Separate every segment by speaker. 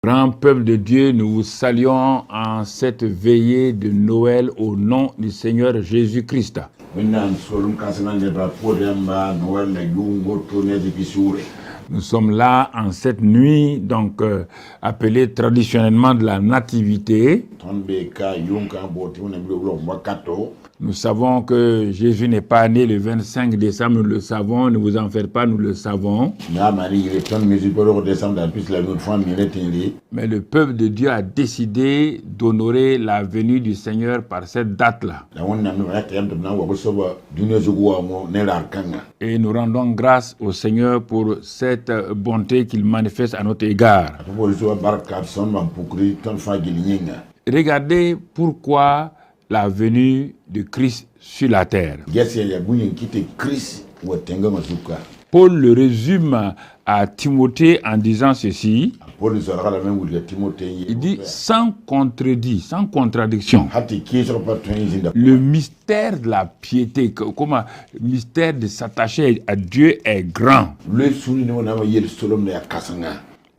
Speaker 1: Grand peuple de Dieu, nous vous saluons en cette veillée de Noël au nom du Seigneur Jésus-Christ. Nous sommes là en cette nuit, donc appelée traditionnellement de la Nativité. Nous savons que Jésus n'est pas né le 25 décembre, nous le savons, ne vous en faites pas, nous le savons. Mais le peuple de Dieu a décidé d'honorer la venue du Seigneur par cette date-là. Et nous rendons grâce au Seigneur pour cette bonté qu'il manifeste à notre égard. Regardez pourquoi la venue de Christ sur la terre. Paul le résume à Timothée en disant ceci. Il dit sans contredit, sans contradiction. Le mystère de la piété, comme le mystère de s'attacher à Dieu est grand.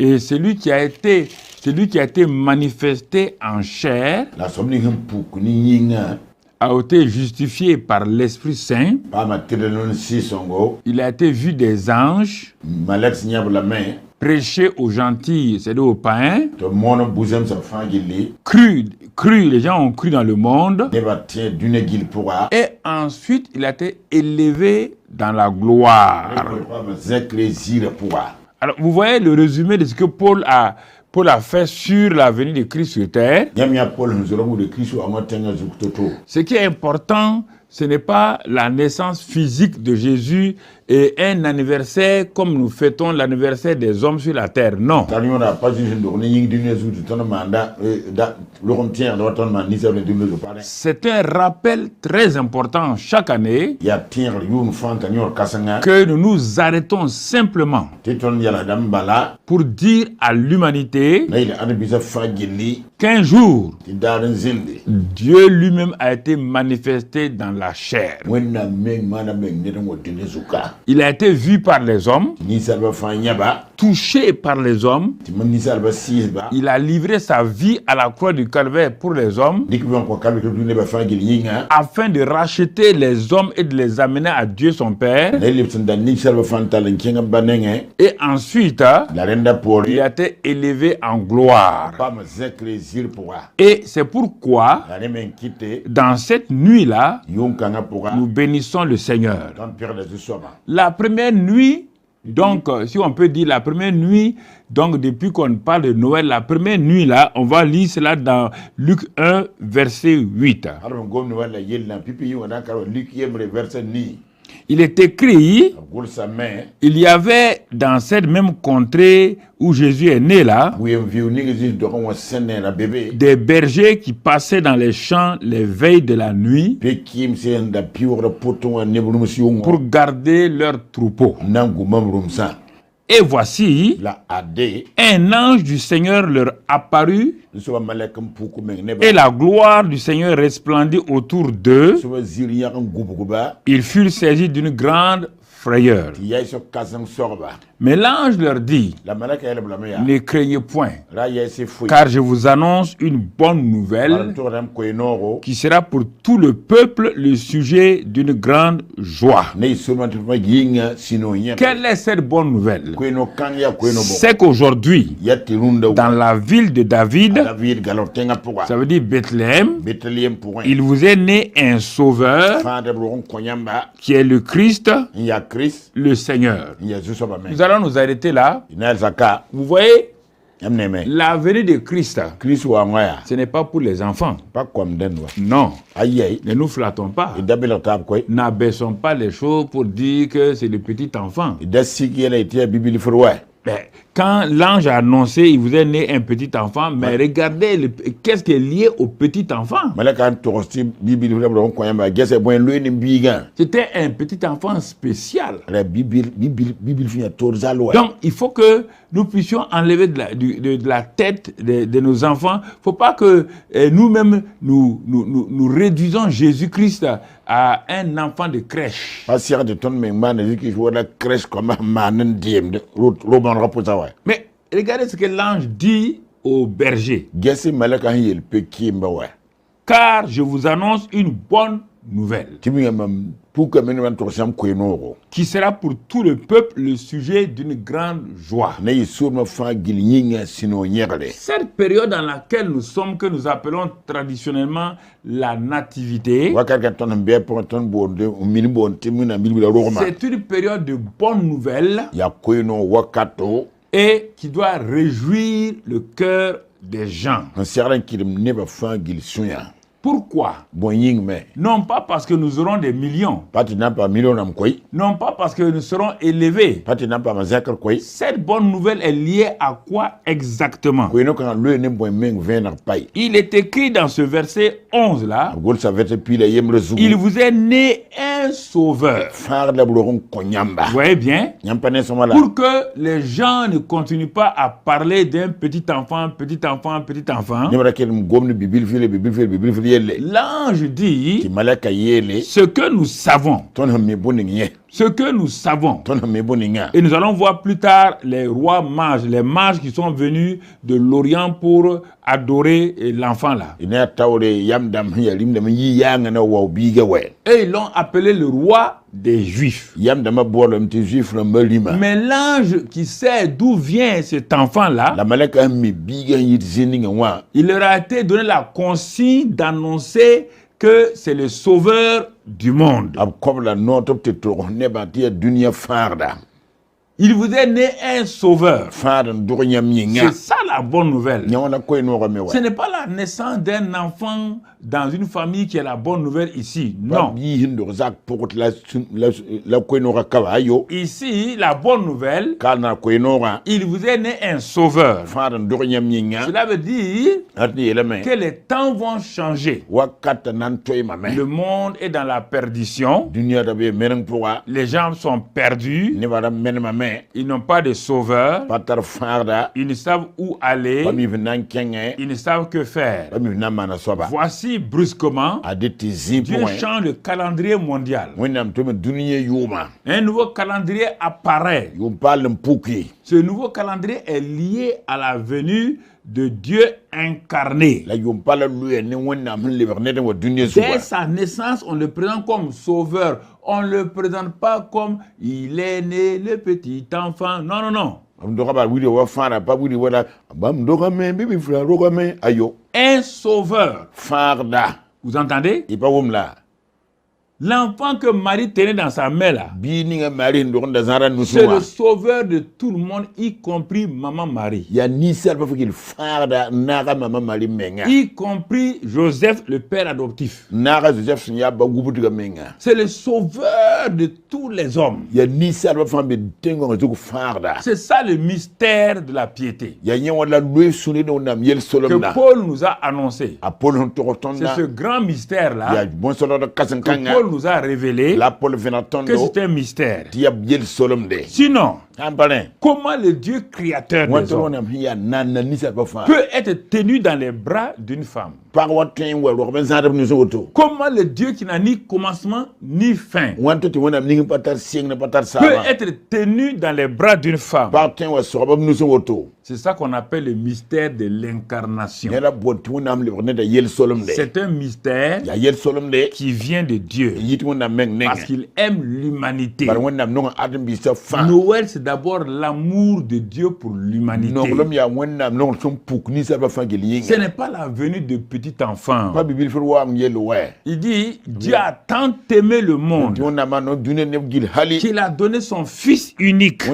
Speaker 1: Et celui qui a été manifesté en chair a été justifié par l'Esprit Saint. Il a été vu des anges, prêché aux gentils, c'est-à-dire aux païens, les gens ont cru dans le monde, et ensuite il a été élevé dans la gloire. Alors, vous voyez le résumé de ce que Paul a fait sur la venue de Christ sur terre. Ce qui est important, ce n'est pas la naissance physique de Jésus et un anniversaire comme nous fêtons l'anniversaire des hommes sur la terre. Non. C'est un rappel très important chaque année que nous nous arrêtons simplement pour dire à l'humanité qu'un jour, Dieu lui-même a été manifesté dans la chair. Il a été vu par les hommes, touché par les hommes. Il a livré sa vie à la croix du Calvaire pour les hommes, afin de racheter les hommes et de les amener à Dieu son Père. Et ensuite, il a été élevé en gloire. Et c'est pourquoi, dans cette nuit-là, nous bénissons le Seigneur. La première nuit, donc, si on peut dire la première nuit, donc depuis qu'on parle de Noël, la première nuit là, on va lire cela dans Luc 1, verset 8. Il est écrit, il y avait dans cette même contrée où Jésus est né là, des bergers qui passaient dans les champs les veilles de la nuit pour garder leurs troupeaux. Et voici, un ange du Seigneur leur apparut et la gloire du Seigneur resplendit autour d'eux. Ils furent saisis d'une grande frayeur. Mais l'ange leur dit, ne craignez point, car je vous annonce une bonne nouvelle qui sera pour tout le peuple le sujet d'une grande joie. Quelle est cette bonne nouvelle? C'est qu'aujourd'hui, dans la ville de David, ça veut dire Bethléem, il vous est né un sauveur qui est le Christ, le Seigneur. Nous allons nous arrêter là. Vous voyez, la venue de Christ, ce n'est pas pour les enfants. Non. Ne nous flattons pas. N'abaissons pas les choses pour dire que c'est le petit enfant. Quand l'ange a annoncé, il vous est né un petit enfant, mais regardez, qu'est-ce qui est lié au petit enfant? C'était un petit enfant spécial. Donc, il faut que nous puissions enlever de la tête de nos enfants. Il ne faut pas que nous-mêmes, nous réduisons Jésus-Christ à un enfant de crèche. Mais regardez ce que l'ange dit aux bergers. Car je vous annonce une bonne nouvelle qui sera pour tout le peuple le sujet d'une grande joie. Cette période dans laquelle nous sommes, que nous appelons traditionnellement la nativité, c'est une période de bonnes nouvelles et qui doit réjouir le cœur des gens. Pourquoi? Non pas parce que nous aurons des millions. Non pas parce que nous serons élevés. Cette bonne nouvelle est liée à quoi exactement? Il est écrit dans ce verset 11 là. Il vous est né un sauveur. Vous voyez bien? Pour que les gens ne continuent pas à parler d'un petit enfant. L'ange dit ce que nous savons. Ce que nous savons. Et nous allons voir plus tard les rois mages, les mages qui sont venus de l'Orient pour adorer l'enfant là. Et ils l'ont appelé le roi des Juifs. Mais l'ange qui sait d'où vient cet enfant là, il leur a été donné la consigne d'annoncer que c'est le sauveur du monde. Il vous est né un sauveur. C'est ça la bonne nouvelle. Ce n'est pas la naissance d'un enfant dans une famille qui est la bonne nouvelle ici. Non. Ici, la bonne nouvelle, il vous est né un sauveur. Cela veut dire que les temps vont changer. Le monde est dans la perdition. Les gens sont perdus. Ils n'ont pas de sauveur. Ils ne savent où aller. Ils ne savent que faire. Voici brusquement, Dieu change le calendrier mondial. Un nouveau calendrier apparaît. Ce nouveau calendrier est lié à la venue de Dieu incarné. Dès sa naissance, on le présente comme sauveur. On ne le présente pas comme il est né, le petit enfant. Non, non, non. Un sauveur. Vous entendez? L'enfant que Marie tenait dans sa main là, c'est le sauveur de tout le monde, y compris maman Marie. Y compris Joseph, le père adoptif. C'est le sauveur de tous les hommes. C'est ça le mystère de la piété que Paul nous a annoncé. C'est ce grand mystère là que Paul nous a révélé que c'est un mystère. Sinon, comment le Dieu créateur des hommes peut être tenu dans les bras d'une femme? Comment le Dieu qui n'a ni commencement ni fin peut être tenu dans les bras d'une femme? C'est ça qu'on appelle le mystère de l'incarnation. C'est un mystère qui vient de Dieu parce qu'il aime l'humanité. Noël, c'est d'abord l'amour de Dieu pour l'humanité. Ce n'est pas la venue de petit enfant. Il dit, Dieu a tant aimé le monde qu'il a donné son Fils unique.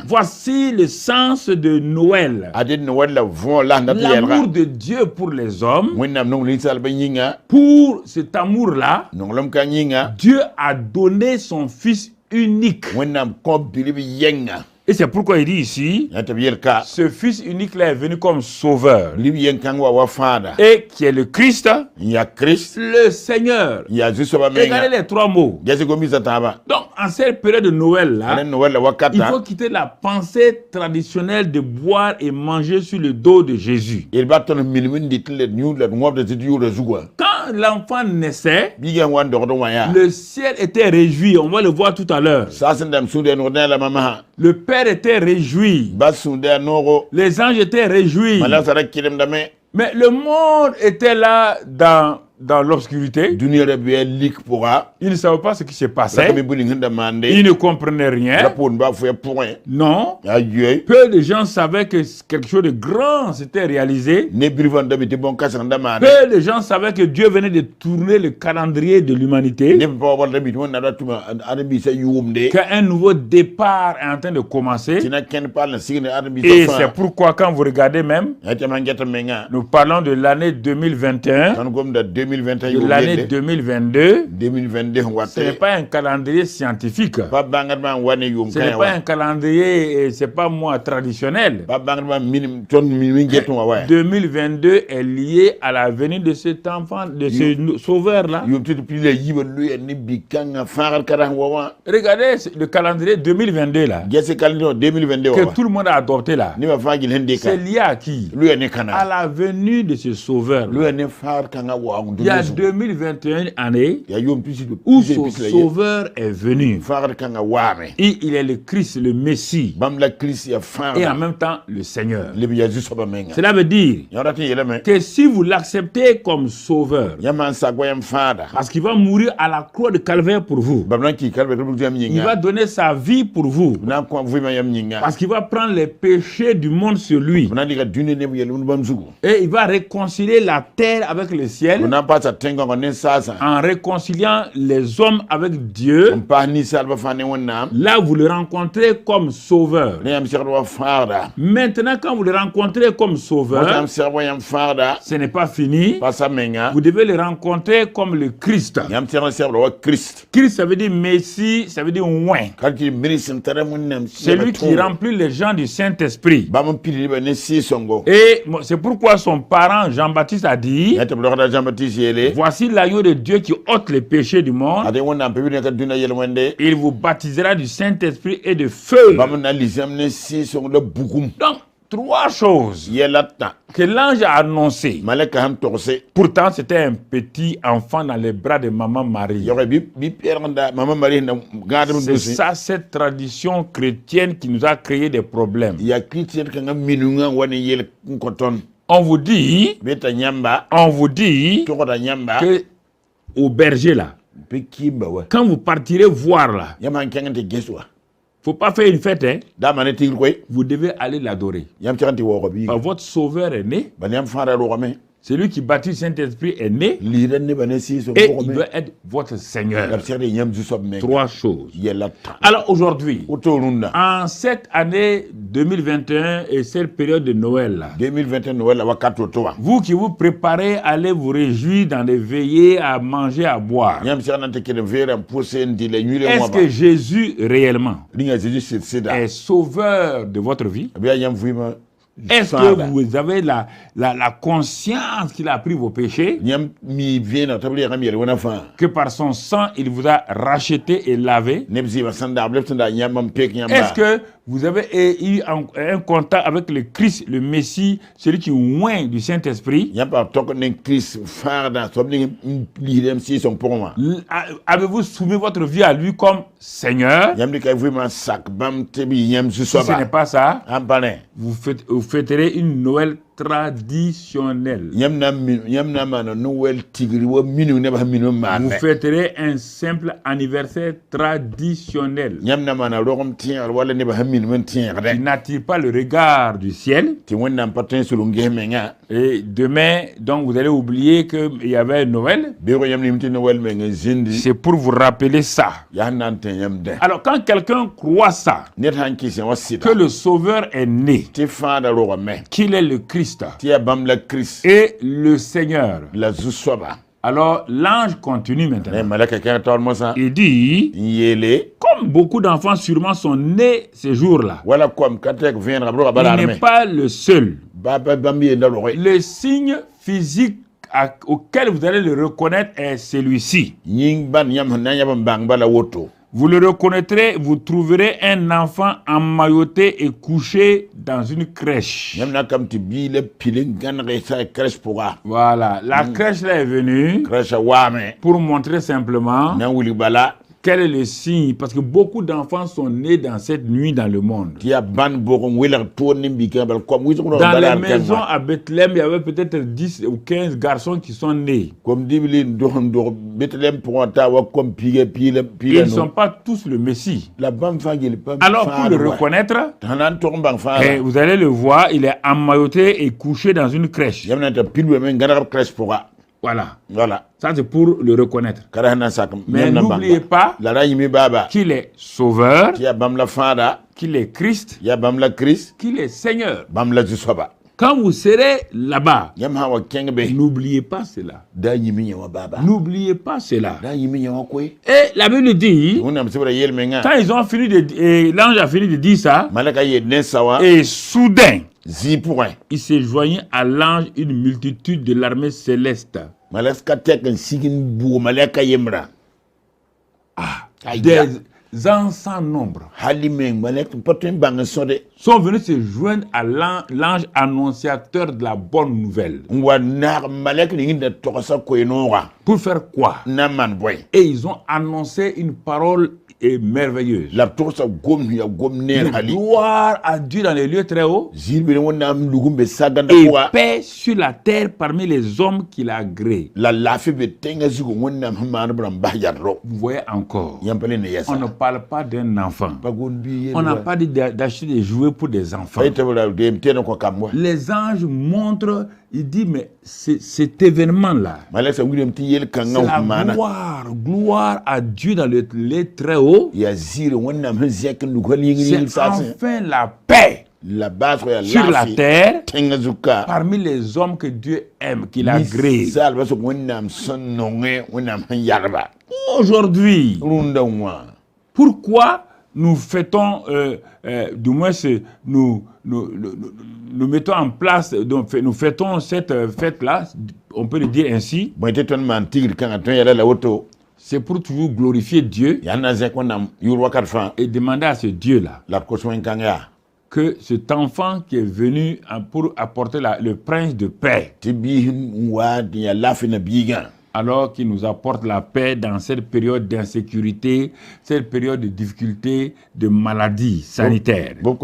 Speaker 1: Voici le sens de Noël. L'amour de Dieu pour les hommes. Pour cet amour-là, Dieu a donné son Fils unique. Et c'est pourquoi il dit ici, ce Fils unique-là est venu comme sauveur. Et qui est le Christ, le Seigneur. Regardez les trois mots. Donc, en cette période de Noël-là, il faut quitter la pensée traditionnelle de boire et manger sur le dos de Jésus. Quand quand l'enfant naissait, le ciel était réjoui. On va le voir tout à l'heure. Le père était réjoui. Les anges étaient réjouis. Mais le monde était là dans l'obscurité. Il ne savait pas ce qui se passait. Il ne comprenait rien. Non. Peu de gens savaient que quelque chose de grand s'était réalisé. Peu de gens savaient que Dieu venait de tourner le calendrier de l'humanité. Qu'un nouveau départ est en train de commencer. Et c'est pourquoi quand vous regardez même, nous parlons de l'année 2021. De l'année 2022, ce n'est pas un calendrier scientifique. Ce n'est pas un calendrier, c'est pas moi, traditionnel. 2022 est lié à la venue de cet enfant, de ce sauveur-là. Regardez le calendrier 2022 là. Que tout le monde a adopté là. C'est lié à qui? À la venue de ce sauveur. Il y a 2021 années où ce sauveur est venu. Et il est le Christ, le Messie. Et en même temps, le Seigneur. Cela veut dire que si vous l'acceptez comme sauveur, parce qu'il va mourir à la croix de Calvaire pour vous, il va donner sa vie pour vous, parce qu'il va prendre les péchés du monde sur lui, et il va réconcilier la terre avec le ciel, en réconciliant les hommes avec Dieu. Là, vous le rencontrez comme sauveur. Maintenant, quand vous le rencontrez comme sauveur, ce n'est pas fini. Vous devez le rencontrer comme le Christ. Christ, ça veut dire Messie, ça veut dire oint. C'est lui qui remplit les gens du Saint-Esprit. Et c'est pourquoi son parent Jean-Baptiste a dit: voici l'agneau de Dieu qui ôte les péchés du monde. Il vous baptisera du Saint-Esprit et de feu. Donc, trois choses que l'ange a annoncées. Pourtant, c'était un petit enfant dans les bras de maman Marie. C'est ça, cette tradition chrétienne qui nous a créé des problèmes. On vous dit que au berger là, quand vous partirez voir là, faut pas faire une fête, hein? Vous devez aller l'adorer. Votre sauveur est né. Celui qui baptise le Saint-Esprit est né. Et il doit être votre Seigneur. Trois choses. Alors aujourd'hui, en cette année 2021 et cette période de Noël là, vous qui vous préparez à aller vous réjouir dans des veillées, à manger, à boire, est-ce que Jésus réellement est sauveur de votre vie? Est-ce que vous avez la conscience qu'il a pris vos péchés? Que par son sang, il vous a racheté et lavé? Est-ce que vous avez eu un contact avec le Christ, le Messie, celui qui oint du Saint-Esprit? Avez-vous soumis votre vie à lui comme Seigneur? Si ce n'est pas ça, vous fêterez une Noël traditionnelle. Vous fêterez un simple anniversaire traditionnel qui n'attire pas le regard du ciel. Et demain, donc, vous allez oublier qu'il y avait Noël. C'est pour vous rappeler ça. Alors, quand quelqu'un croit ça, que le Sauveur est né, qu'il est le Christ et le Seigneur, alors l'ange continue maintenant. Il dit, comme beaucoup d'enfants sûrement sont nés ces jours-là, il n'est pas le seul. Le signe physique auquel vous allez le reconnaître est celui-ci. Vous le reconnaîtrez, vous trouverez un enfant emmailloté et couché dans une crèche. Voilà, la crèche là est venue pour montrer simplement quel est le signe, parce que beaucoup d'enfants sont nés dans cette nuit dans le monde. Dans les maisons à Bethléem, il y avait peut-être 10 ou 15 garçons qui sont nés. Ils ne sont pas tous le Messie. Alors pour le reconnaître, vous allez le voir, il est emmailloté et couché dans une crèche. Voilà. Ça, c'est pour le reconnaître. Mais n'oubliez pas qu'il est sauveur, qu'il est Christ, qu'il est Seigneur. Quand vous serez là-bas, n'oubliez pas cela. N'oubliez pas cela. Et la Bible dit, quand ils ont fini l'ange a fini de dire ça, et soudain, il s'est joint à l'ange une multitude de l'armée céleste. Des ans sans nombre sont venus se joindre à l'ange annonciateur de la bonne nouvelle. Pour faire quoi? Et ils ont annoncé une parole merveilleuse. Gloire à Dieu dans les lieux très hauts et paix sur la terre parmi les hommes qu'il a agréés. Vous voyez encore, on ne parle pas d'un enfant. On n'a pas dit d'acheter des jouets pour des enfants. Les anges montrent, il dit, mais cet événement-là, c'est la gloire à Dieu dans les très hauts. C'est enfin la paix sur la terre parmi les hommes que Dieu aime, qu'il a agréés. Aujourd'hui, pourquoi nous fêtons, du moins nous mettons en place, donc nous fêtons cette fête-là, on peut le dire ainsi. C'est pour toujours glorifier Dieu et demander à ce Dieu-là que cet enfant qui est venu pour apporter le prince de paix, alors qu'il nous apporte la paix dans cette période d'insécurité, cette période de difficulté, de maladie sanitaire. Donc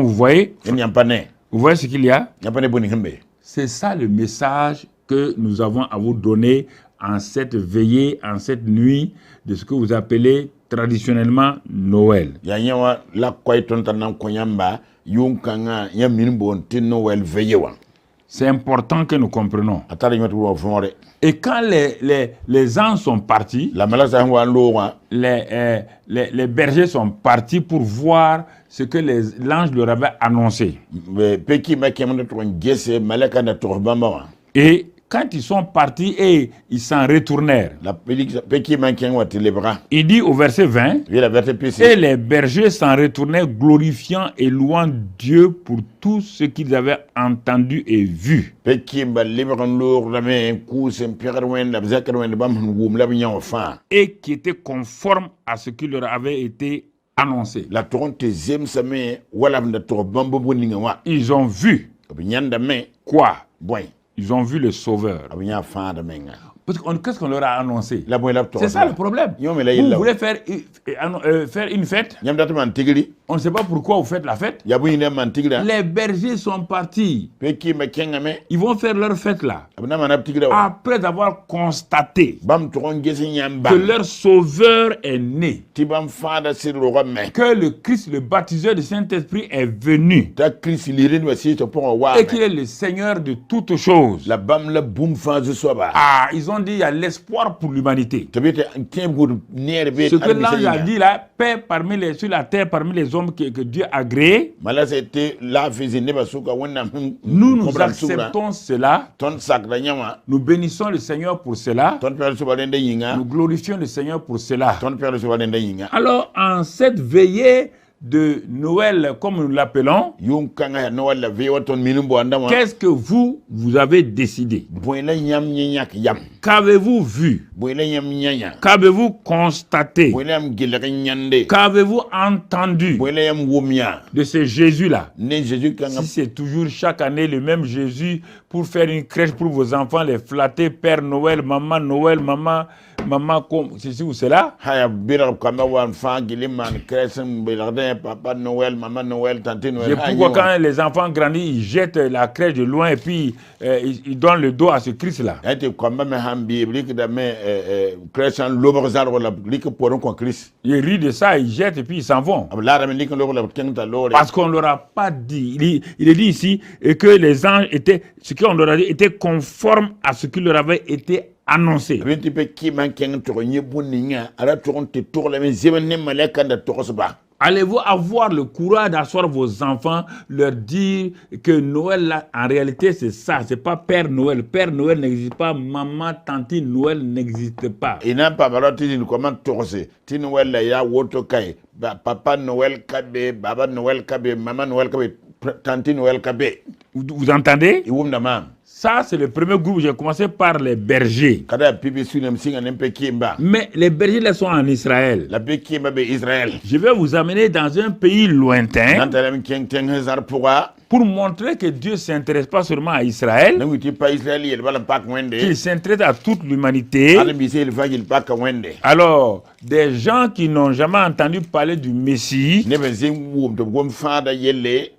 Speaker 1: vous voyez ce qu'il y a? C'est ça le message que nous avons à vous donner en cette veillée, en cette nuit de ce que vous appelez traditionnellement Noël. C'est important que nous comprenions. Et quand les anges sont partis, les bergers sont partis pour voir ce que l'ange leur avait annoncé. Et quand ils sont partis et ils s'en retournèrent, il dit au verset 20, et les bergers s'en retournaient glorifiant et louant Dieu pour tout ce qu'ils avaient entendu et vu. Et qui était conforme à ce qui leur avait été annoncé. Ils ont vu quoi? Ils ont vu le Sauveur. Qu'est-ce qu'on leur a annoncé? C'est ça le problème. Vous voulez faire une fête? On ne sait pas pourquoi vous faites la fête. Les bergers sont partis. Ils vont faire leur fête là. Après avoir constaté que leur Sauveur est né. Que le Christ, le baptiseur du Saint-Esprit est venu. Et qu'il est le Seigneur de toutes choses. Ils ont dit il y a l'espoir pour l'humanité. Ce que l'ange a dit là, paix sur la terre parmi les hommes que Dieu a agréés. Nous acceptons cela. Nous bénissons le Seigneur pour cela. Nous glorifions le Seigneur pour cela. Alors en cette veillée de Noël, comme nous l'appelons, qu'est-ce que vous avez décidé? Qu'avez-vous vu? Qu'avez-vous constaté? Qu'avez-vous entendu de ce Jésus-là? Si c'est toujours chaque année le même Jésus pour faire une crèche pour vos enfants, les flatter, Père Noël, maman, ceci ou cela.
Speaker 2: Papa Noël, maman Noël, tante Noël.
Speaker 1: Et pourquoi quand les enfants grandissent, ils jettent la crèche de loin et puis ils donnent le dos à ce Christ-là. Ils rient de ça, ils jettent et puis ils s'en vont. Parce qu'on ne leur a pas dit. Il est dit ici que les anges étaient, ce qu'on leur a dit, était conforme à ce qui leur avait été annoncé. Allez-vous avoir le courage d'asseoir vos enfants, leur dire que Noël, là, en réalité, c'est ça. C'est pas Père Noël. Père Noël n'existe pas. Maman, tante Noël n'existe pas.
Speaker 2: Il n'a pas parlé de comment tourser. Noël, là, il y a Wotokai. Papa Noël Kabé, Baba Noël Kabé, Maman Noël Kabé, tante Noël Kabé.
Speaker 1: Vous entendez? Ça, c'est le premier groupe. J'ai commencé par les bergers. Mais les bergers là sont en Israël. Je vais vous amener dans un pays lointain pour montrer que Dieu ne s'intéresse pas seulement à Israël, qu'il s'intéresse à toute l'humanité. Alors, des gens qui n'ont jamais entendu parler du Messie,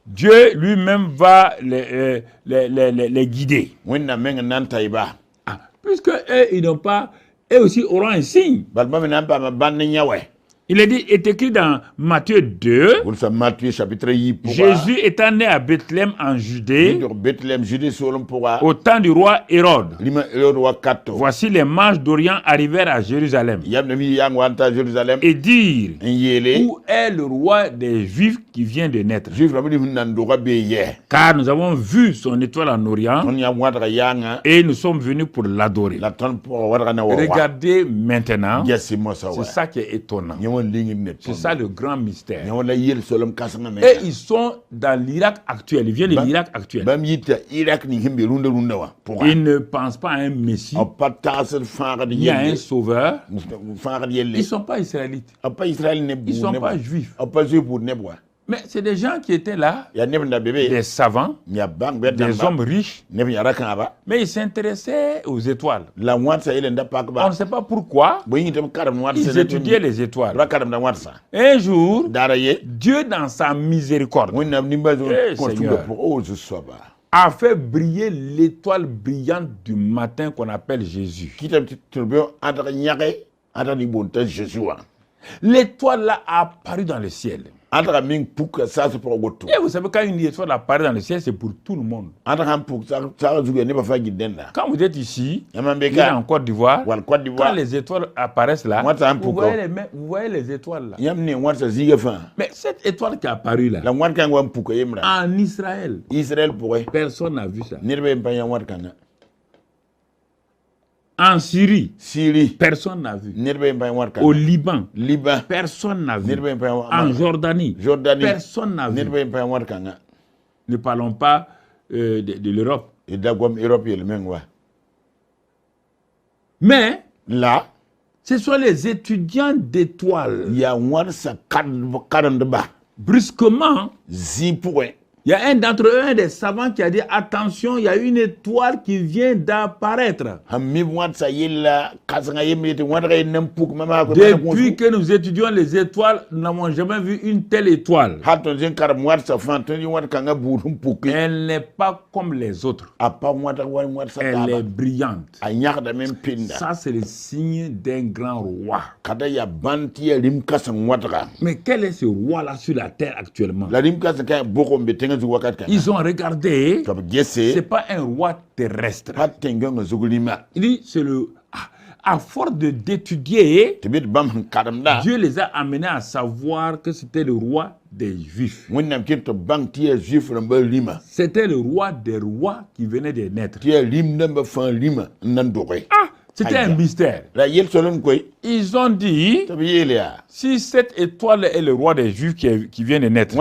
Speaker 1: Dieu lui-même va les guider. Puisque eux, ils n'ont pas, eux aussi auront un signe. Il est écrit dans Matthieu 2, Jésus étant né à Bethléem en Judée, au temps du roi Hérode. Voici les mages d'Orient arrivèrent à Jérusalem et dirent, où est le roi des Juifs qui vient de naître? Car nous avons vu son étoile en Orient et nous sommes venus pour l'adorer. Regardez maintenant, c'est ça qui est étonnant. C'est ça le grand mystère. Et ils sont dans l'Irak actuel. Ils viennent de l'Irak actuel. Ils ne pensent pas à un Messie, ni à un sauveur. Ils ne sont pas israélites. Ils ne sont pas juifs. Mais c'est des gens qui étaient là, des savants, des hommes riches, mais ils s'intéressaient aux étoiles. On ne sait pas pourquoi, ils étudiaient les étoiles. Un jour, Dieu dans sa miséricorde, Seigneur, a fait briller l'étoile brillante du matin qu'on appelle Jésus. L'étoile là a apparu dans le ciel. Et vous savez, quand une étoile apparaît dans le ciel, c'est pour tout le monde. Quand vous êtes ici, en Côte d'Ivoire, quand les étoiles apparaissent là, vous voyez les étoiles là. Mais cette étoile qui est apparue là, en Israël, personne n'a vu ça. En Syrie, personne n'a vu. Au Liban, personne n'a vu. En Jordanie, personne n'a vu. Ne parlons pas de l'Europe. Mais là, ce sont les étudiants d'étoiles. Brusquement, il y a un d'entre eux, un des savants, qui a dit attention, il y a une étoile qui vient d'apparaître. Depuis que nous étudions les étoiles, nous n'avons jamais vu une telle étoile. Elle n'est pas comme les autres. Elle est brillante. Ça, c'est le signe d'un grand roi. Mais quel est ce roi-là sur la terre actuellement? Ils ont regardé, c'est pas un roi terrestre. Il dit, c'est le... À force d'étudier, Dieu les a amenés à savoir que c'était le roi des Juifs. C'était le roi des rois qui venait de naître. C'était un mystère. Ils ont dit, si cette étoile est le roi des Juifs qui vient de naître,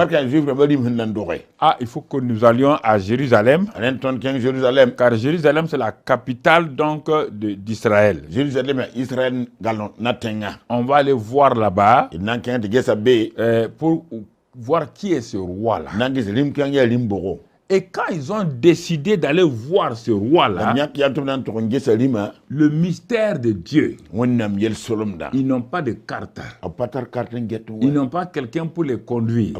Speaker 1: il faut que nous allions à Jérusalem, car Jérusalem c'est la capitale donc d'Israël. On va aller voir là-bas pour voir qui est ce roi-là. Et quand ils ont décidé d'aller voir ce roi-là, le mystère de Dieu, ils n'ont pas de carte. Ils n'ont pas quelqu'un pour les conduire.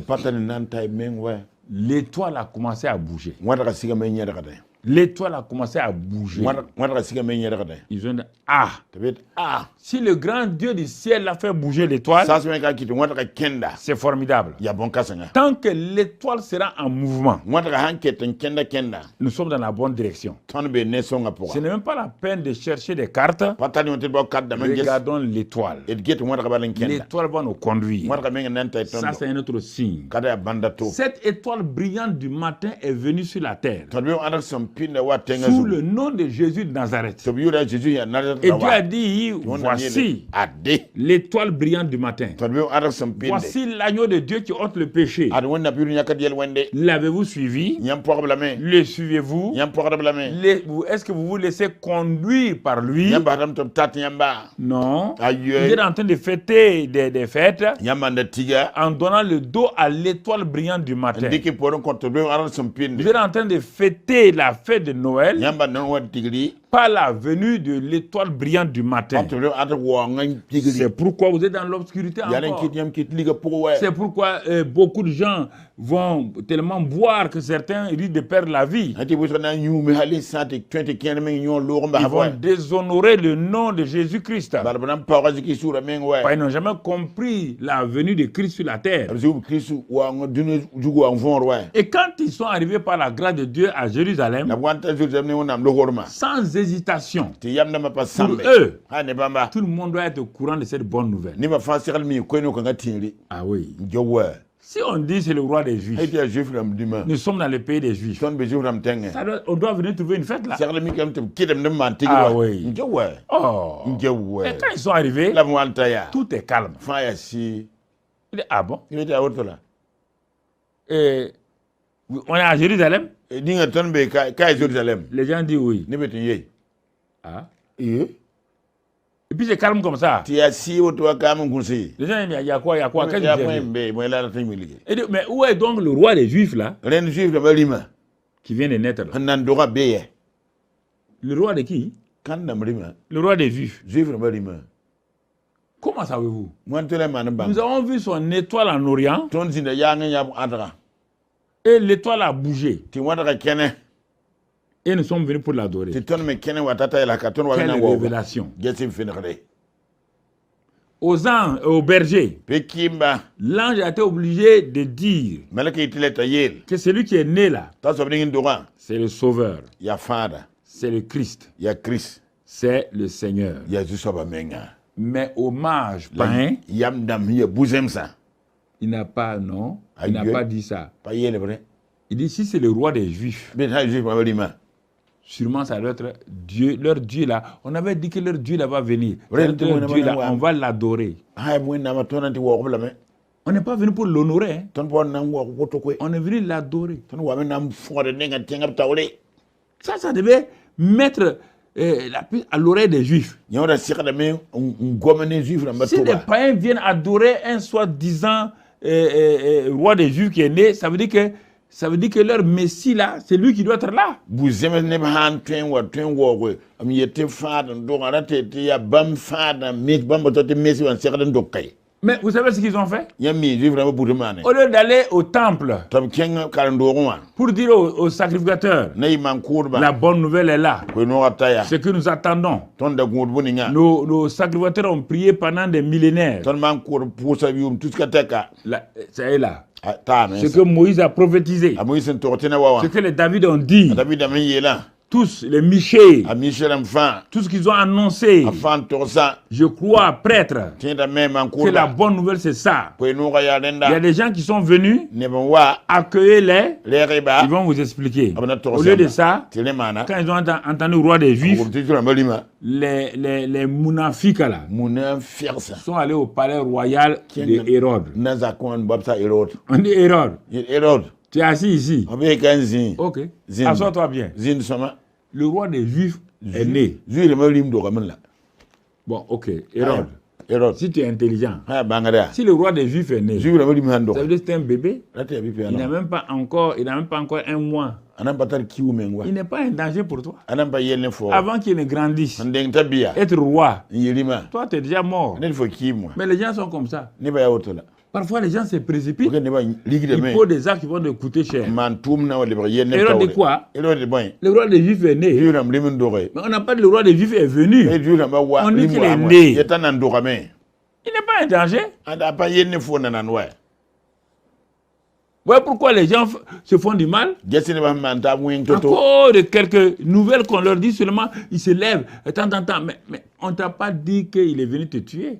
Speaker 1: L'étoile a commencé à bouger. L'étoile a commencé à bouger. Ils ont dit, si le grand Dieu du ciel a fait bouger l'étoile, c'est formidable. Tant que l'étoile sera en mouvement, nous sommes dans la bonne direction. Ce n'est même pas la peine de chercher des cartes. Regardons l'étoile. L'étoile va nous conduire. Ça, c'est un autre signe. Cette étoile brillante du matin est venue sur la terre sous le nom de Jésus de Nazareth. Et Dieu a dit, voici l'étoile brillante du matin. Voici l'agneau de Dieu qui ôte le péché. L'avez-vous suivi? Le suivez-vous? Est-ce que vous vous laissez conduire par lui? Non. Vous êtes en train de fêter des fêtes en donnant le dos à l'étoile brillante du matin. Vous êtes en train de fêter la fête de Noël par la venue de l'étoile brillante du matin. C'est pourquoi vous êtes dans l'obscurité encore. C'est pourquoi beaucoup de gens vont tellement boire que certains risquent de perdre la vie. Ils vont déshonorer le nom de Jésus-Christ. Ils n'ont jamais compris la venue de Christ sur la terre. Et quand ils sont arrivés par la grâce de Dieu à Jérusalem, sans hésitation, pour eux, tout le monde doit être au courant de cette bonne nouvelle. Ah oui. Si on dit c'est le roi des Juifs, nous sommes dans le pays des Juifs. On doit venir trouver une fête là. Ah oui. Oh. Et quand ils sont arrivés, tout est calme. Il dit, ah bon? Et on est à Jérusalem? Les gens disent oui. Ah. Et puis c'est calme comme ça. Les gens disent, il y a quoi? Mais où est donc le roi des Juifs là? Qui vient de naître là? Le roi de qui? Le roi des Juifs. Comment savez-vous? Nous avons vu son étoile en Orient. Et l'étoile a bougé. Et nous sommes venus pour l'adorer. Quelle révélation. Aux bergers, l'ange a été obligé de dire que celui qui est né là, c'est le Sauveur, c'est le Christ, c'est le Seigneur. Mais hommage païen, il n'a pas, non, il n'a pas dit ça. Il dit, si c'est le roi des Juifs, sûrement ça doit être Dieu, leur Dieu là. On avait dit que leur Dieu là va venir. Leur Dieu là, on va l'adorer. On n'est pas venu pour l'honorer. Hein. On est venu l'adorer. Ça devait mettre la puce à l'oreille des Juifs. Si les païens viennent adorer un soi-disant roi des Juifs qui est né, ça veut dire que leur Messie là, c'est lui qui doit être là. Mais vous savez ce qu'ils ont fait? Au lieu d'aller au temple pour dire aux sacrificateurs, la bonne nouvelle est là, ce que nous attendons. Nos sacrificateurs ont prié pendant des millénaires. Ça est là. Ce que Moïse a prophétisé, ce que les David ont dit, tous les Michel,
Speaker 2: tout
Speaker 1: ce qu'ils ont annoncé, je crois, prêtre, que la bonne nouvelle c'est ça. Il y a des gens qui sont venus accueillir ils vont vous expliquer. Au lieu de ça, quand ils ont entendu le roi des Juifs, les Mounafika là, sont allés au palais royal de Hérode. On dit Hérode. Tu es assis ici. Ok. Assois-toi bien. Le roi des Juifs est né. Bon, ok. Hérode. Si tu es intelligent. Si le roi des Juifs est né, ça veut dire que c'est un bébé. Il n'a même pas encore un mois. Il n'est pas un danger pour toi. Avant qu'il ne grandisse, être roi, toi tu es déjà mort. Mais les gens sont comme ça. Parfois les gens se précipitent. Il faut des actes qui vont te coûter cher. Hérode dit quoi? Le roi des Juifs est né. Mais on n'a pas dit le roi des Juifs est venu. On dit qu'il est né. Il n'est pas un danger. Voilà pourquoi les gens se font du mal. À cause de quelques nouvelles qu'on leur dit seulement, ils se lèvent. Mais on ne t'a pas dit qu'il est venu te tuer.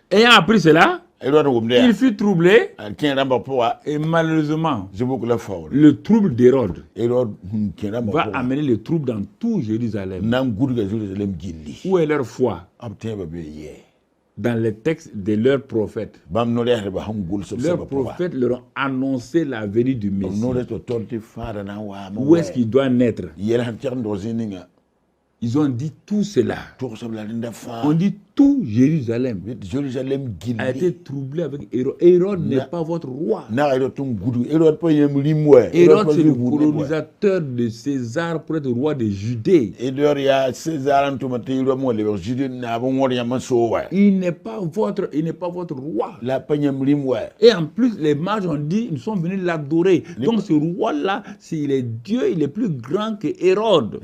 Speaker 1: Ayant appris cela, il fut troublé. Et malheureusement, le trouble d'Hérode va amener le trouble dans tout Jérusalem. Où est leur foi? Dans les textes de leurs prophètes. Leurs prophètes leur ont annoncé la venue du Messie. Où est-ce qu'il doit naître? Ils ont dit tout cela. On dit tout Jérusalem a été troublé avec Hérode. Hérode n'est pas votre roi. Hérode, c'est le colonisateur de César pour être roi de Judée. Il n'est pas votre roi. Et en plus, les mages ont dit, ils sont venus l'adorer. Donc ce roi-là, s'il est Dieu, il est plus grand que Hérode.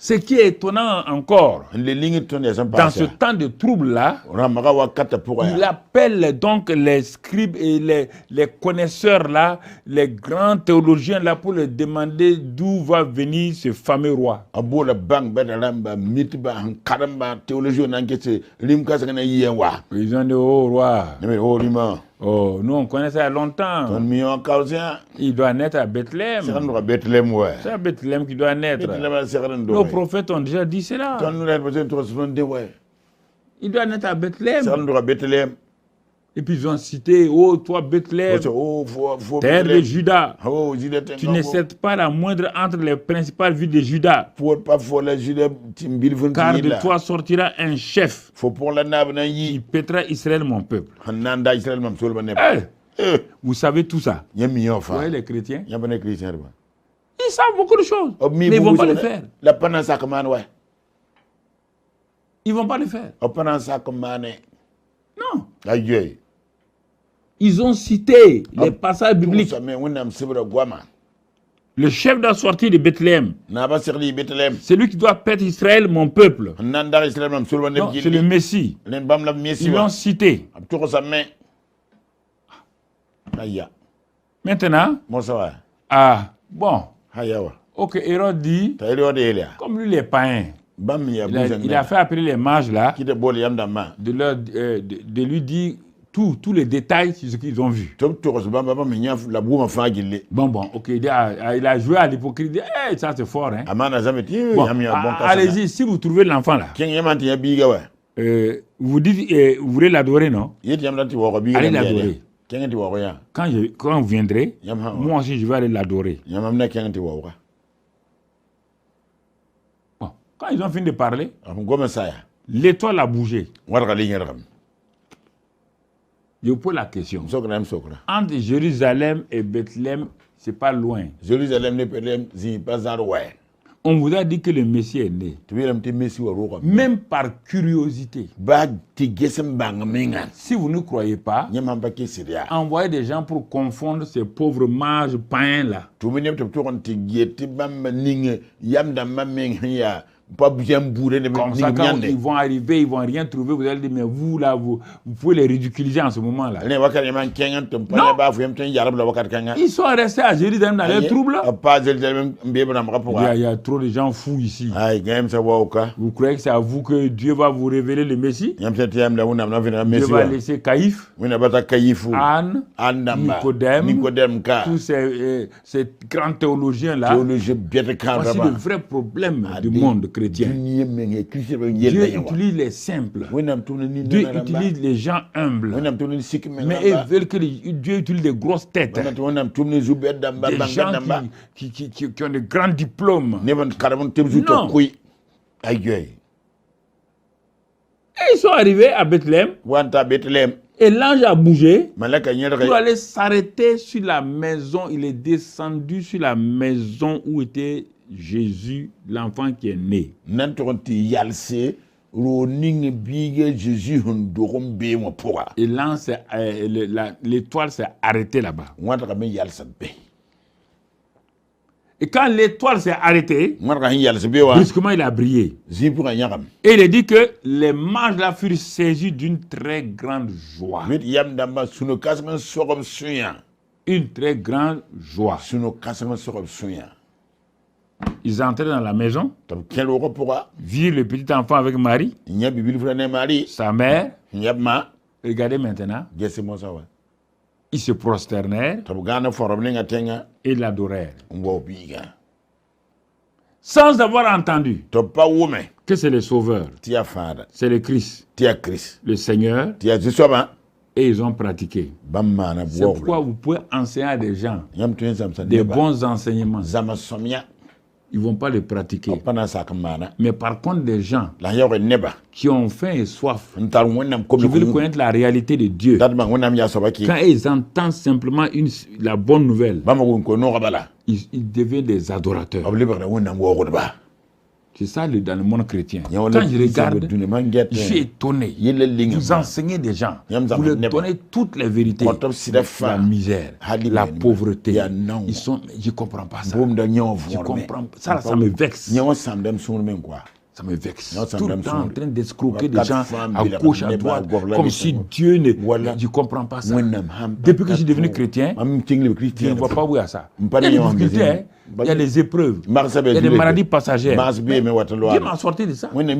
Speaker 1: Ce qui est étonnant encore, dans ce temps de trouble-là, il appelle donc les scribes et les connaisseurs-là, les grands théologiens-là, pour leur demander d'où va venir ce fameux roi. Ils ont dit, oh roi. Oh, nous on connaît ça il y a longtemps. Il doit naître à Bethléem. C'est à Bethléem qu'il doit naître. Nos prophètes ont déjà dit cela. Il doit naître à Bethléem. Et puis ils ont cité, oh toi Bethléem, terre de Juda, tu ne cèdes pas la moindre entre les principales villes de Juda, car de toi sortira un chef qui pètera Israël mon peuple. Vous savez tout ça. Vous voyez les chrétiens, ils savent beaucoup de choses, mais ils ne vont pas le faire. Ils ne vont pas le faire. Non. Ils ont cité les passages bibliques. Le chef doit sortir de Bethléem. C'est lui qui doit perdre Israël, mon peuple. C'est le Messie. Ils l'ont cité. Maintenant, ok, Hérode dit, comme lui il est païen, il a fait appeler les mages là, de lui dire tous les détails sur ce qu'ils ont vu. Bon, ok, il a joué à l'hypocrite, il dit, hey, ça c'est fort, hein. Allez-y, si vous trouvez l'enfant là, vous dites, vous voulez l'adorer, non? Allez l'adorer. Quand vous viendrez, moi aussi je vais aller l'adorer. Bon, quand ils ont fini de parler, l'étoile a bougé. Je vous pose la question. Entre Jérusalem et Bethléem, c'est pas loin. On vous a dit que le Messie est né. Même par curiosité. Si vous ne croyez pas, envoyez des gens pour confondre ces pauvres mages païens là.
Speaker 2: pas bien bourré de
Speaker 1: Comme ça, quand ils vont arriver, ils vont rien trouver. Vous allez dire, mais vous, là, vous pouvez les ridiculiser en ce moment-là. Non. Ils sont restés à Jérusalem dans les troubles. Il y a trop de gens fous ici. Vous croyez que c'est à vous que Dieu va vous révéler le Messie? Dieu va laisser Caïphe, Anne, Nicodème, tous ces grands théologiens-là. Voici le vrai problème du monde chrétien. Dieu utilise les simples. Dieu utilise les gens humbles. Mais ils veulent que Dieu utilise des grosses têtes. Des gens qui ont de grands diplômes. Non. Et ils sont arrivés à Bethléem. Et l'ange a bougé pour aller s'arrêter sur la maison. Il est descendu sur la maison où était Jésus, l'enfant qui est né. Et l'étoile s'est arrêtée là-bas. Et quand l'étoile s'est arrêtée, brusquement il a brillé. Et il est dit que les mages là furent saisis d'une très grande joie. Une très grande joie. Ils entraient dans la maison, virent le petit enfant avec Marie, sa mère. Regardez maintenant. Ils se prosternèrent et l'adorèrent. Sans avoir entendu que c'est le Sauveur, c'est le Christ, le Seigneur, et ils ont pratiqué. C'est pourquoi vous pouvez enseigner à des gens des bons enseignements. Ils ne vont pas les pratiquer. Mais par contre, des gens qui ont faim et soif, qui veulent connaître la réalité de Dieu, quand ils entendent simplement la bonne nouvelle, ils deviennent des adorateurs. C'est ça dans le monde chrétien. Quand je regarde, je suis étonné. Vous enseignez des gens, vous leur donnez toutes les vérités. La misère, la pauvreté. Je ne comprends pas ça. Je comprends ça, ça me vexe. Ça me vexe. Tout le temps en train d'escroquer des gens à gauche, à droite, comme si Dieu ne... Je ne comprends pas ça. Depuis que je suis devenu chrétien, je ne vois pas où il y a ça. Il y a des difficultés, il y a des épreuves, il y a des maladies passagères. Dieu m'a sorti de ça. Aïe!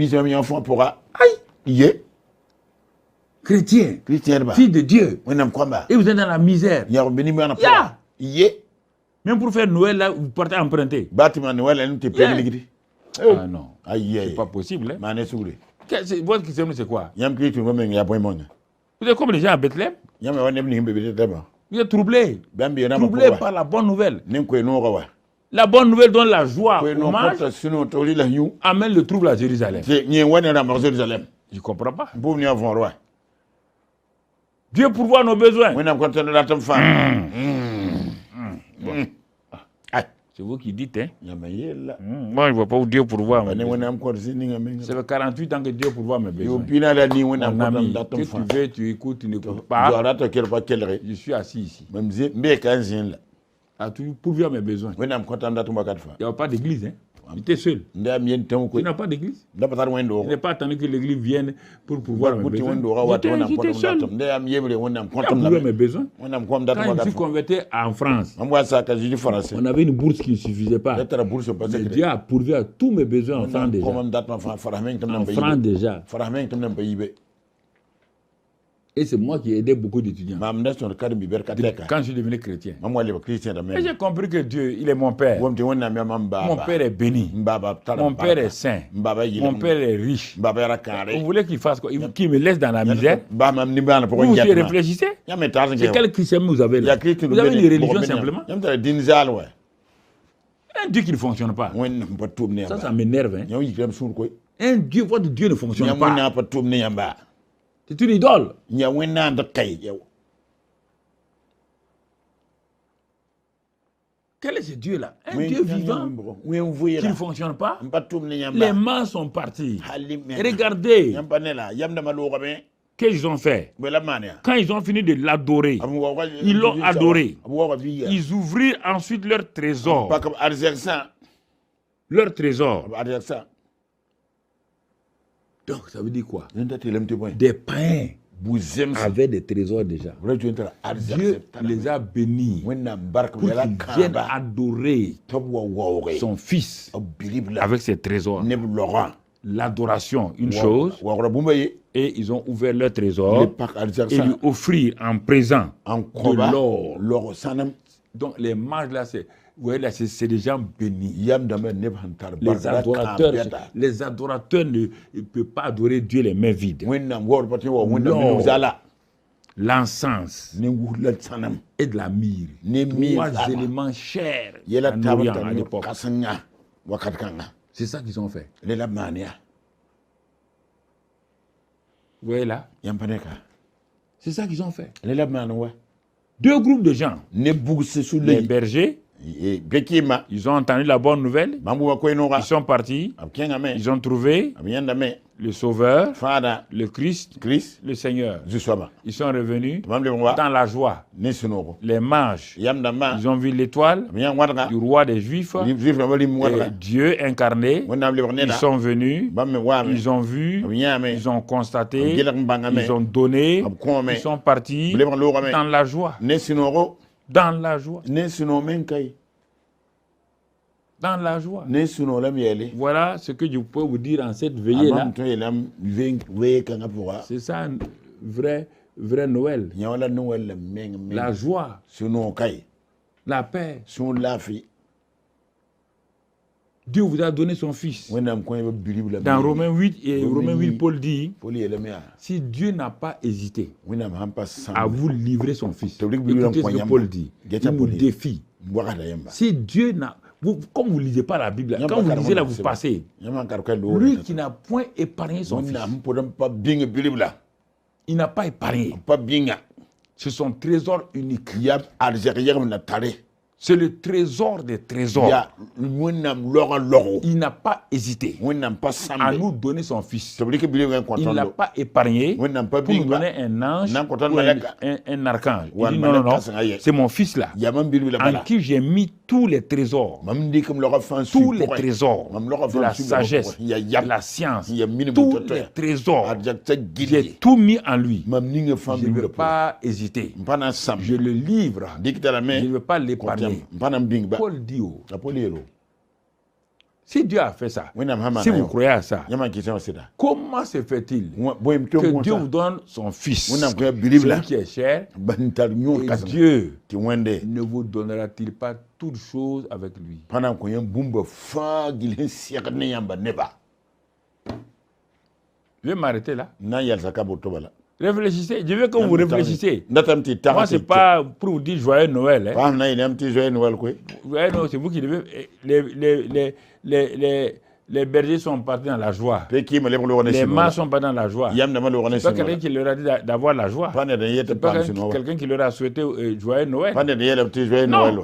Speaker 1: Chrétien, fils de Dieu, et vous êtes dans la misère. Même pour faire Noël, là, vous partez emprunter. Ah non, c'est pas possible. Votre question, c'est quoi? Vous êtes comme les gens à Bethléem. Vous êtes troublés. Troublés par la bonne nouvelle. La bonne nouvelle donne la joie aux mages, amène le trouble à Jérusalem. Je ne comprends pas. Dieu pourvoit nos besoins. C'est vous qui dites, hein? Moi, je ne vois pas où Dieu pourvoit. Ça fait 48 ans que Dieu pourvoit mes besoins. Mon ami, que tu veux, tu écoutes, tu n'écoutes pas. Je suis assis ici. Tu pourvois mes besoins. Il n'y a pas d'église, hein? Tu es seul. Tu n'as pas d'église. Je n'ai pas attendu que l'église vienne pour pouvoir mes besoins. J'étais seul. Pour pouvoir mes besoins. Quand je suis converti en France, on avait une bourse qui ne suffisait pas. Mais Dieu a pourvu à tous mes besoins en francs déjà. Et c'est moi qui ai aidé beaucoup d'étudiants. Quand je suis devenu chrétien. Et j'ai compris que Dieu, il est mon Père. Mon Père est béni. Mon Père est saint. Mon Père est riche. Vous voulez qu'il fasse quoi? Qu'il me laisse dans la misère? Vous y réfléchissez? C'est quel christianisme vous avez là? Vous avez une religion simplement? Un Dieu qui ne fonctionne pas. Ça m'énerve. Hein? Un Dieu, votre Dieu ne fonctionne pas. C'est une idole. Quel est ce Dieu-là? Un Dieu vivant qui ne fonctionne pas. Les mains sont parties. Regardez. Qu'est-ce qu'ils ont fait? Quand ils ont fini de l'adorer, ils l'ont adoré. Ils ouvrirent ensuite leur trésor. Leur trésor. Donc, ça veut dire quoi?
Speaker 2: Nda te lemte point.
Speaker 1: Des païens
Speaker 2: Buzem
Speaker 1: avaient des trésors déjà. Dieu les a bénis pour qu'ils viennent adorer son Fils avec ses trésors. L'adoration, une chose, et ils ont ouvert leur trésor et lui offrirent en présent de l'or. Donc les mages là, c'est des gens bénis. Les adorateurs ne peuvent pas adorer Dieu les mains vides. L'encens et de la myrrhe, 3 éléments chers en Orient à l'époque. C'est ça qu'ils ont fait. Vous voyez là? C'est ça qu'ils ont fait. 2 groupes de gens. Les bergers, ils ont entendu la bonne nouvelle. Ils sont partis. Ils ont trouvé le Sauveur, le Christ, le Seigneur. Ils sont revenus dans la joie. Les mages, ils ont vu l'étoile du roi des Juifs, et Dieu incarné. Ils sont venus, ils ont vu, ils ont constaté, ils ont donné, ils sont partis dans la joie. Dans la joie. Dans la joie. Voilà ce que je peux vous dire en cette veillée-là. C'est ça un vrai Noël. La joie. La paix. Dieu vous a donné son Fils. Dans Romains 8, Paul dit, si Dieu n'a pas hésité à vous livrer son Fils, écoutez ce que Paul dit, il nous défie. Si Dieu n'a... comme vous ne lisez pas la Bible, quand vous lisez là, vous passez. Lui qui n'a point épargné son Fils. Il n'a pas épargné. C'est son trésor unique. C'est le trésor des trésors. Il n'a pas hésité à nous donner son Fils. Il ne l'a pas épargné pour nous donner un ange ou un archange. Il dit non, c'est mon Fils là, en qui j'ai mis tous les trésors. Tous les trésors de la sagesse, de la science, tous les trésors. J'ai tout mis en lui. Je ne veux pas hésiter. Je le livre. Je ne veux pas l'épargner. Paul dit, si Dieu a fait ça, si vous croyez à ça, comment se fait-il que Dieu vous donne son Fils, celui qui est cher, et Dieu ne vous donnera-t-il pas toutes choses avec lui? Je vais m'arrêter là. Réfléchissez, je veux que vous réfléchissez. Moi, ce n'est pas pour vous dire joyeux Noël. Joyeux Noël, c'est vous qui devez. Les bergers sont partis dans la joie. Les mâts sont pas dans la joie. C'est pas quelqu'un qui leur a dit d'avoir la joie. C'est pas quelqu'un qui leur a souhaité joyeux Noël. Non,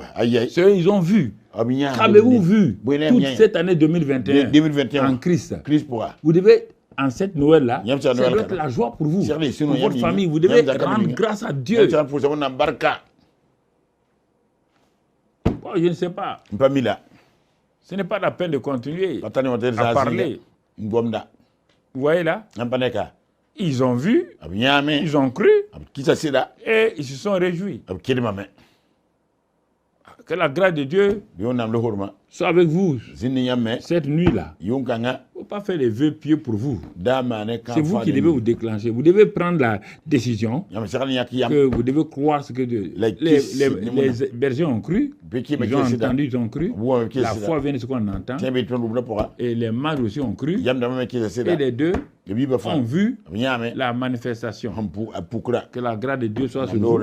Speaker 1: ils ont vu. Qu'avez-vous vu toute cette année 2021 en Christ? Vous devez... En cette Noël-là, ça doit être la joie pour vous, pour votre famille. Vous devez rendre grâce à Dieu. Oh, je ne sais pas. Ce n'est pas la peine de continuer à parler. Vous voyez là? Ils ont vu, ils ont cru, et ils se sont réjouis. Que la grâce de Dieu soit avec vous cette nuit-là. Il ne faut pas faire les vœux pieux pour vous. C'est vous qui devez vous déclencher. Vous devez prendre la décision que vous devez croire ce que les bergers ont cru. Ils ont entendu, ils ont cru. La foi vient de ce qu'on entend. Et les mages aussi ont cru. Et les deux ont vu la manifestation. Que la grâce de Dieu soit sur vous.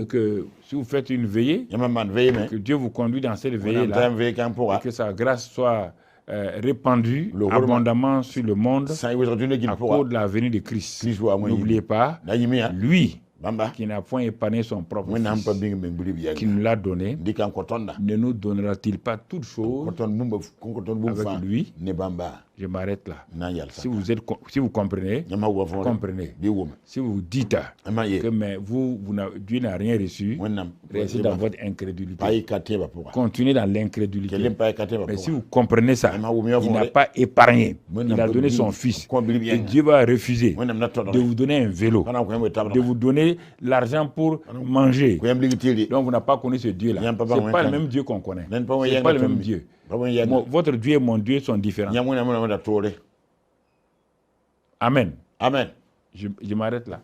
Speaker 1: Que si vous faites une veillée, que Dieu vous conduit dans cette veillée-là. Et que sa grâce soit répandue abondamment sur le monde à cause de la venue de Christ. N'oubliez pas, lui qui n'a point épargné son propre Fils, qui nous l'a donné, ne nous donnera-t-il pas toutes choses avec lui? Je m'arrête là. Si vous comprenez, comprenez. Si vous dites que mais Dieu n'a rien reçu, restez dans votre incrédulité. Continuez dans l'incrédulité. Mais si vous comprenez ça, il n'a pas épargné. Il a donné son fils. Et Dieu va refuser de vous donner un vélo, de vous donner l'argent pour manger. Donc vous n'avez pas connu ce Dieu-là. Ce n'est pas le même Dieu qu'on connaît. Ce n'est pas le même Dieu. Votre Dieu et mon Dieu sont différents. Amen.
Speaker 2: Amen.
Speaker 1: Je m'arrête là.